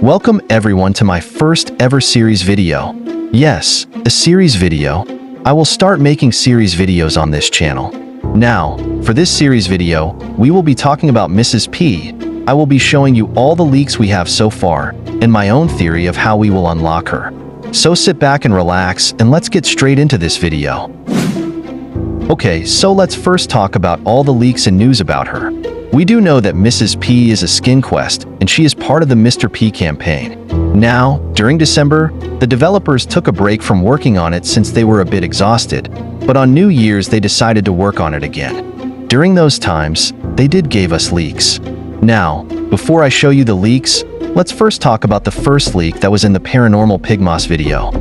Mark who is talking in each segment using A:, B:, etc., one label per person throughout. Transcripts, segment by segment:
A: Welcome everyone to my first ever series video. Yes, a series video. I will start making series videos on this channel. Now, for this series video, we will be talking about Mrs. P. I will be showing you all the leaks we have so far, and my own theory of how we will unlock her. So sit back and relax, and let's get straight into this video. Okay, so let's first talk about all the leaks and news about her. We do know that Mrs. P is a skin quest, and she is part of the Mr. P campaign. Now, during December, the developers took a break from working on it since they were a bit exhausted, but on New Year's they decided to work on it again. During those times, they did give us leaks. Now, before I show you the leaks, let's first talk about the first leak that was in the Paranormal Pigmas video.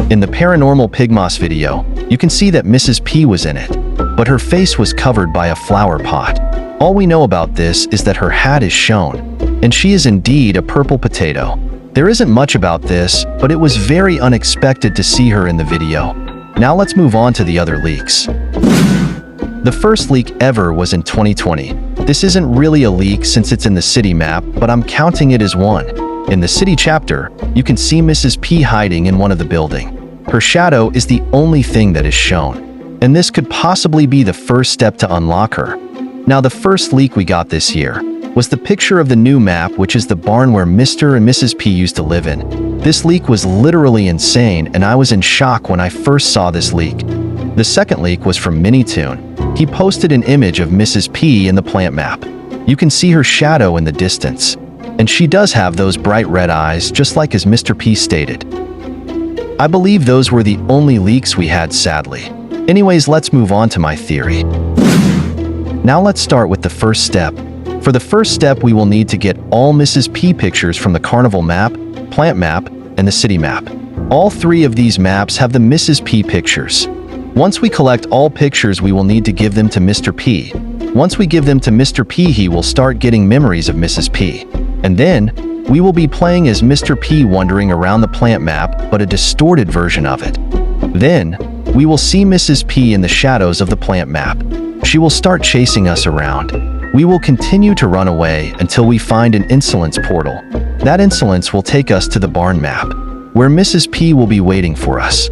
A: In the Paranormal Pigmas video, you can see that Mrs. P was in it, but her face was covered by a flower pot. All we know about this is that her hat is shown, and she is indeed a purple potato. There isn't much about this, but it was very unexpected to see her in the video. Now let's move on to the other leaks. The first leak ever was in 2020. This isn't really a leak since it's in the city map, but I'm counting it as one. In the city chapter, you can see Mrs. P hiding in one of the buildings. Her shadow is the only thing that is shown, and this could possibly be the first step to unlock her. Now, the first leak we got this year was the picture of the new map, which is the barn where Mr. and Mrs. P used to live in. This leak was literally insane, and I was in shock when I first saw this leak. The second leak was from Minitoon. He posted an image of Mrs. P in the plant map. You can see her shadow in the distance, and she does have those bright red eyes, just like as Mr. P stated. I believe those were the only leaks we had, sadly. Anyways, let's move on to my theory. Now let's start with the first step. For the first step, we will need to get all Mrs. P pictures from the carnival map, plant map, and the city map. All three of these maps have the Mrs. P pictures. Once we collect all pictures, we will need to give them to Mr. P. Once we give them to Mr. P, he will start getting memories of Mrs. P. And then, we will be playing as Mr. P wandering around the plant map, but a distorted version of it. Then, we will see Mrs. P in the shadows of the plant map. She will start chasing us around. We will continue to run away until we find an insolence portal. That insolence will take us to the barn map, where Mrs. P will be waiting for us.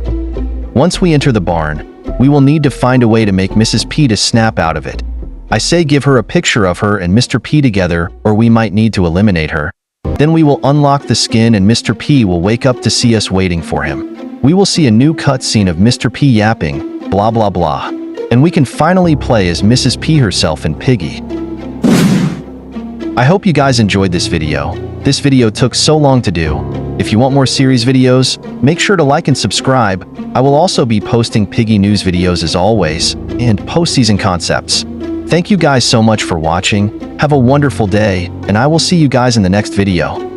A: Once we enter the barn, we will need to find a way to make Mrs. P to snap out of it. I say give her a picture of her and Mr. P together, or we might need to eliminate her. Then we will unlock the skin and Mr. P will wake up to see us waiting for him. We will see a new cutscene of Mr. P yapping, blah blah blah. And we can finally play as Mrs. P herself and Piggy. I hope you guys enjoyed this video. This video took so long to do. If you want more series videos, make sure to like and subscribe. I will also be posting Piggy news videos as always, and post-season concepts. Thank you guys so much for watching. Have a wonderful day, and I will see you guys in the next video.